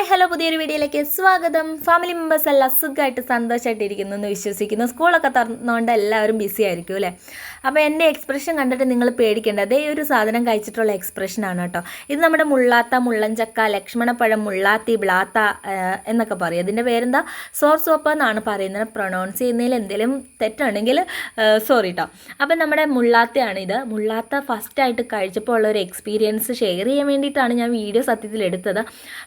Hi hello പുതിയൊരു വീഡിയോയിലേക്ക് സ്വാഗതം. ഫാമിലി മെമ്പേഴ്സ് എല്ലാം സുഖമായിട്ട് സന്തോഷമായിട്ടിരിക്കുന്നു എന്ന് വിശ്വസിക്കുന്നു. സ്കൂളൊക്കെ തുറന്നുകൊണ്ട് എല്ലാവരും ബിസി ആയിരിക്കും അല്ലേ? അപ്പോൾ എൻ്റെ എക്സ്പ്രഷൻ കണ്ടിട്ട് നിങ്ങൾ പേടിക്കേണ്ട, അതേ ഒരു സാധനം കഴിച്ചിട്ടുള്ള എക്സ്പ്രഷനാണ് കേട്ടോ. ഇത് നമ്മുടെ മുള്ളാത്ത, മുള്ളഞ്ചക്ക, ലക്ഷ്മണപ്പഴം, മുള്ളാത്തി, ബ്ലാത്ത എന്നൊക്കെ പറയും. അതിൻ്റെ പേരെന്താ? സോർ സോപ്പ് എന്നാണ് പറയുന്നത്. പ്രൊണൗൺസ് ചെയ്യുന്നതിൽ എന്തെങ്കിലും തെറ്റുണ്ടെങ്കിൽ സോറി കേട്ടോ. അപ്പം നമ്മുടെ മുള്ളാത്തയാണ് ഇത്. മുള്ളാത്ത ഫസ്റ്റായിട്ട് കഴിച്ചപ്പോൾ ഉള്ളൊരു എക്സ്പീരിയൻസ് ഷെയർ ചെയ്യാൻ വേണ്ടിയിട്ടാണ് ഞാൻ വീഡിയോ സത്യത്തിൽ എടുത്തത്.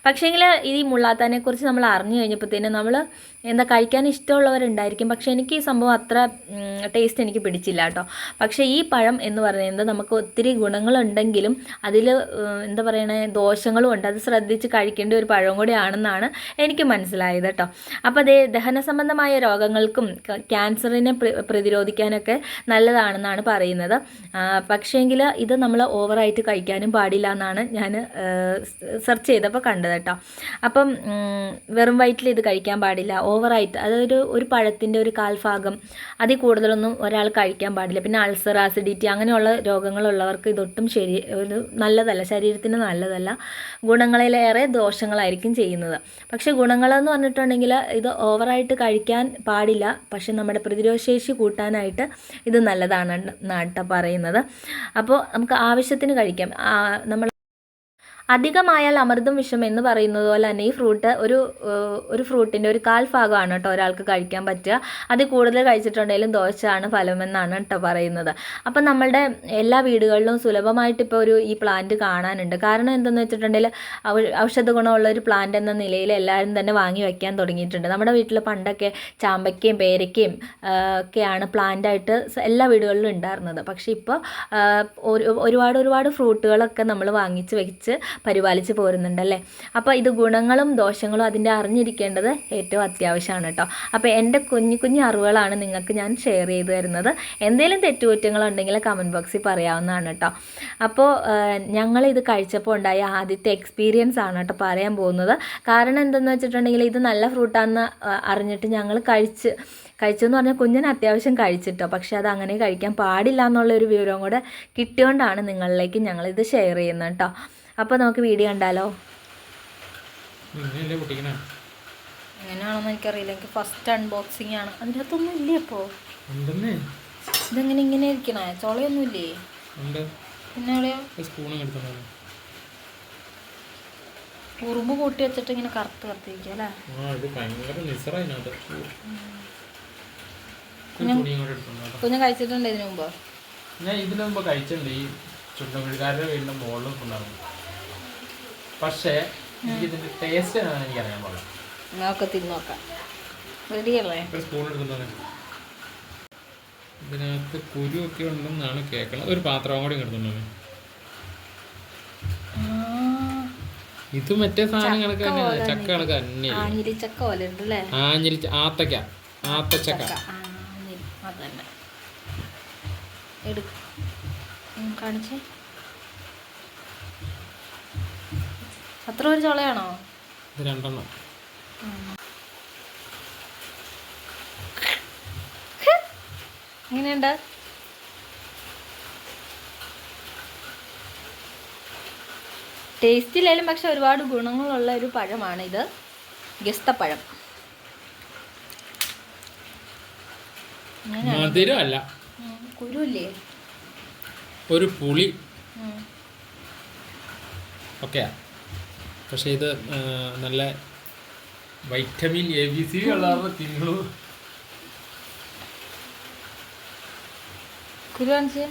പക്ഷേങ്കിൽ ഈ മുള്ളാത്താനെ കുറിച്ച് നമ്മൾ അറിഞ്ഞു കഴിഞ്ഞപ്പോഴത്തേനും നമ്മൾ എന്താ കഴിക്കാൻ ഇഷ്ടമുള്ളവരുണ്ടായിരിക്കും. പക്ഷേ എനിക്ക് ഈ സംഭവം അത്ര ടേസ്റ്റ് എനിക്ക് പിടിച്ചില്ല കേട്ടോ. പക്ഷേ ഈ പഴം എന്ന് പറയുന്നത് നമുക്ക് ഒത്തിരി ഗുണങ്ങളുണ്ടെങ്കിലും അതിൽ എന്താ പറയണേ, ദോഷങ്ങളും ഉണ്ട്. അത് ശ്രദ്ധിച്ച് കഴിക്കേണ്ട ഒരു പഴം കൂടിയാണെന്നാണ് എനിക്ക് മനസ്സിലായത് കേട്ടോ. അപ്പോൾ അതേ ദഹന സംബന്ധമായ രോഗങ്ങൾക്കും ക്യാൻസറിനെ പ്രതിരോധിക്കാനൊക്കെ നല്ലതാണെന്നാണ് പറയുന്നത്. പക്ഷേങ്കിൽ ഇത് നമ്മൾ ഓവറായിട്ട് കഴിക്കാനും പാടില്ല എന്നാണ് ഞാൻ സെർച്ച് ചെയ്തപ്പോൾ കണ്ടത് കേട്ടോ. അപ്പം വെറും വയറ്റിൽ ഇത് കഴിക്കാൻ പാടില്ല. ഓവറായിട്ട് അതൊരു പഴത്തിൻ്റെ ഒരു കാൽഭാഗം അതിൽ കൂടുതലൊന്നും ഒരാൾ കഴിക്കാൻ പാടില്ല. പിന്നെ അൾസർ, ആസിഡിറ്റി അങ്ങനെയുള്ള രോഗങ്ങളുള്ളവർക്ക് ഇതൊട്ടും ഒരു നല്ലതല്ല, ശരീരത്തിന് നല്ലതല്ല. ഗുണങ്ങളിലേറെ ദോഷങ്ങളായിരിക്കും ചെയ്യുന്നത്. പക്ഷേ ഗുണങ്ങളെന്ന് പറഞ്ഞിട്ടുണ്ടെങ്കിൽ ഇത് ഓവറായിട്ട് കഴിക്കാൻ പാടില്ല. പക്ഷെ നമ്മുടെ പ്രതിരോധശേഷി കൂട്ടാനായിട്ട് ഇത് നല്ലതാണ് എന്നാണ് പറയുന്നത്. അപ്പോൾ നമുക്ക് ആവശ്യത്തിന് കഴിക്കാം. നമ്മൾ അധികമായാൽ അമൃതം വിഷം എന്ന് പറയുന്നത് പോലെ തന്നെ ഈ ഫ്രൂട്ട് ഒരു ഫ്രൂട്ടിൻ്റെ ഒരു കാൽഭാഗമാണ് കേട്ടോ ഒരാൾക്ക് കഴിക്കാൻ പറ്റുക. അത് കൂടുതൽ കഴിച്ചിട്ടുണ്ടെങ്കിലും ദോഷമാണ് ഫലമെന്നാണ് കേട്ടോ പറയുന്നത്. അപ്പം നമ്മളുടെ എല്ലാ വീടുകളിലും സുലഭമായിട്ട് ഇപ്പോൾ ഈ പ്ലാന്റ് കാണാനുണ്ട്. കാരണം എന്തെന്ന് വെച്ചിട്ടുണ്ടെങ്കിൽ ഔഷധ ഗുണമുള്ള ഒരു പ്ലാന്റ് എന്ന നിലയിൽ എല്ലാവരും തന്നെ വാങ്ങി വയ്ക്കാൻ തുടങ്ങിയിട്ടുണ്ട്. നമ്മുടെ വീട്ടിൽ പണ്ടൊക്കെ ചാമ്പയ്ക്കയും പേരയ്ക്കയും ഒക്കെയാണ് പ്ലാന്റായിട്ട് എല്ലാ വീടുകളിലും ഉണ്ടായിരുന്നത്. പക്ഷേ ഇപ്പോൾ ഒരുപാട് ഫ്രൂട്ടുകളൊക്കെ നമ്മൾ വാങ്ങിച്ച് വെച്ച് പരിപാലിച്ച് പോരുന്നുണ്ടല്ലേ. അപ്പോൾ ഇത് ഗുണങ്ങളും ദോഷങ്ങളും അതിൻ്റെ അറിഞ്ഞിരിക്കേണ്ടത് ഏറ്റവും അത്യാവശ്യമാണ് കേട്ടോ. അപ്പോൾ എൻ്റെ കുഞ്ഞു അറിവുകളാണ് നിങ്ങൾക്ക് ഞാൻ ഷെയർ ചെയ്തു തരുന്നത്. എന്തെങ്കിലും തെറ്റുകുറ്റങ്ങളുണ്ടെങ്കിൽ കമൻറ്റ് ബോക്സിൽ പറയാവുന്നതാണ് കേട്ടോ. അപ്പോൾ ഞങ്ങളിത് കഴിച്ചപ്പോൾ ഉണ്ടായ ആദ്യത്തെ എക്സ്പീരിയൻസ് ആണ് കേട്ടോ പറയാൻ പോകുന്നത്. കാരണം എന്തെന്ന് വെച്ചിട്ടുണ്ടെങ്കിൽ ഇത് നല്ല ഫ്രൂട്ടാണെന്ന് അറിഞ്ഞിട്ട് ഞങ്ങൾ കഴിച്ചെന്ന് പറഞ്ഞാൽ കുഞ്ഞിന് അത്യാവശ്യം കഴിച്ചിട്ടോ. പക്ഷേ അത് അങ്ങനെ കഴിക്കാൻ പാടില്ല എന്നുള്ളൊരു വിവരവും കൂടെ കിട്ടിയോണ്ടാണ് നിങ്ങളിലേക്ക് ഞങ്ങളിത് ഷെയർ ചെയ്യുന്നത് കേട്ടോ. അപ്പോൾ നമുക്ക് വീഡിയോ കണ്ടാലോ? എങ്ങനെയാണെന്ന് എനിക്കറിയില്ല. എനിക്ക് ഫസ്റ്റ് അൺബോക്സിങ് ആണ്. അതിൻ്റെ അകത്തൊന്നും ഇല്ലേ? അപ്പോൾ ഇതെങ്ങനെ ഇങ്ങനെ ഇരിക്കണേ? ചോളയൊന്നും ഇല്ലേ? പിന്നെ എവിടെയോ ഉറുമ്പ് കൂട്ടി വെച്ചിട്ട് ഇങ്ങനെ കറുത്തിരിക്കും അല്ലേ? കുഞ്ഞ് കഴിച്ചിട്ടുണ്ട് ഇതിനു മുമ്പ്? ഞാൻ ഇതിനു മുമ്പ് കഴിച്ചിട്ടുണ്ട്. ഈ ചുണ്ടൻകുഴിക്കാരുടെ വീടിൻ്റെ മുകളിലും ഉണ്ടായിരുന്നു. പക്ഷേ എനിക്കിതിൻ്റെ ടേസ്റ്റ് എനിക്കറിയാൻ പാടില്ല. നമുക്ക് തിന്നോക്കാം. റെഡിയല്ലേ? സ്പൂൺ എടുക്കുന്നത് ഇതിനകത്ത് കുരുവൊക്കെ ഉണ്ടെന്നാണ് കേൾക്കണത്. ഒരു പാത്രം കൂടി കിടന്നുണ്ടോ? ഇത് മറ്റേ സാധനം കണക്ക് തന്നെയാണ്, ചക്ക കണക്ക് തന്നെ. ആഞ്ഞിലിച്ചക്ക പോലെ ഉണ്ടല്ലേ? ആത്തച്ചക്ക അതന്നെ. കാണിച്ചേ. അത്ര ഒരു ചോളയാണോ? രണ്ടെണ്ണം. എങ്ങനെയുണ്ട്? ടേസ്റ്റ് ഇല്ലാലും പക്ഷെ ഒരുപാട് ഗുണങ്ങളുള്ള ഒരു പഴമാണ് ഇത്. ഗസ്തപ്പഴം. മധുരമല്ല, കുരുല്ലേ, ഒരു പുളി ഒക്കെയാ. പക്ഷെ ഇത് നല്ല വൈറ്റമിൻ ABC ഉള്ളവരുടെ തിന്നു. കുരു കാണിച്ചേ.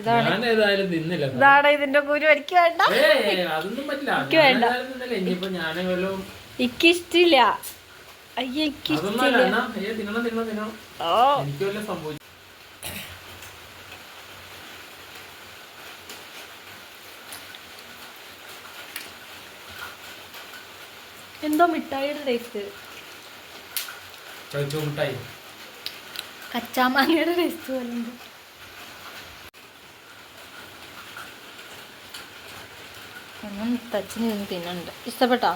ഇതാണ് ഇതിന്റെ കുരു. എനിക്ക് വേണ്ട, അതൊന്നും പറ്റില്ല. എനിക്കിഷ്ടില്ല. അയ്യോ എനിക്കിഷ്ടില്ല. എന്തോ മിഠായിയുടെ ടേസ്റ്റ്. കച്ചാമാങ്ങയുടെ ടേസ്റ്റ് പോലെ. തച്ചിന് തിന്നുന്നുണ്ട്. ഇഷ്ടപ്പെട്ടോ?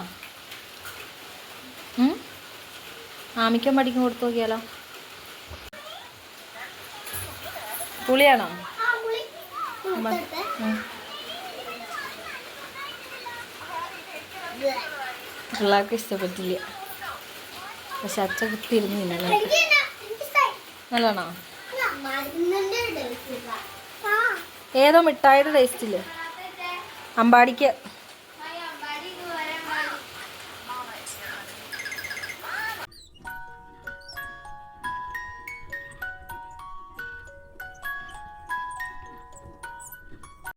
ആമിക്കും പഠിക്കും കൊടുത്തു നോക്കിയാലോ? പുളിയാണോ? പിള്ളേർക്ക് ഇഷ്ടപ്പെട്ടില്ല, പക്ഷെ അച്ഛ കുത്തിയിരുന്നില്ല. നല്ലതാണോ? ഏതോ മിഠായിയുടെ ടേസ്റ്റില് അമ്പാടിക്ക്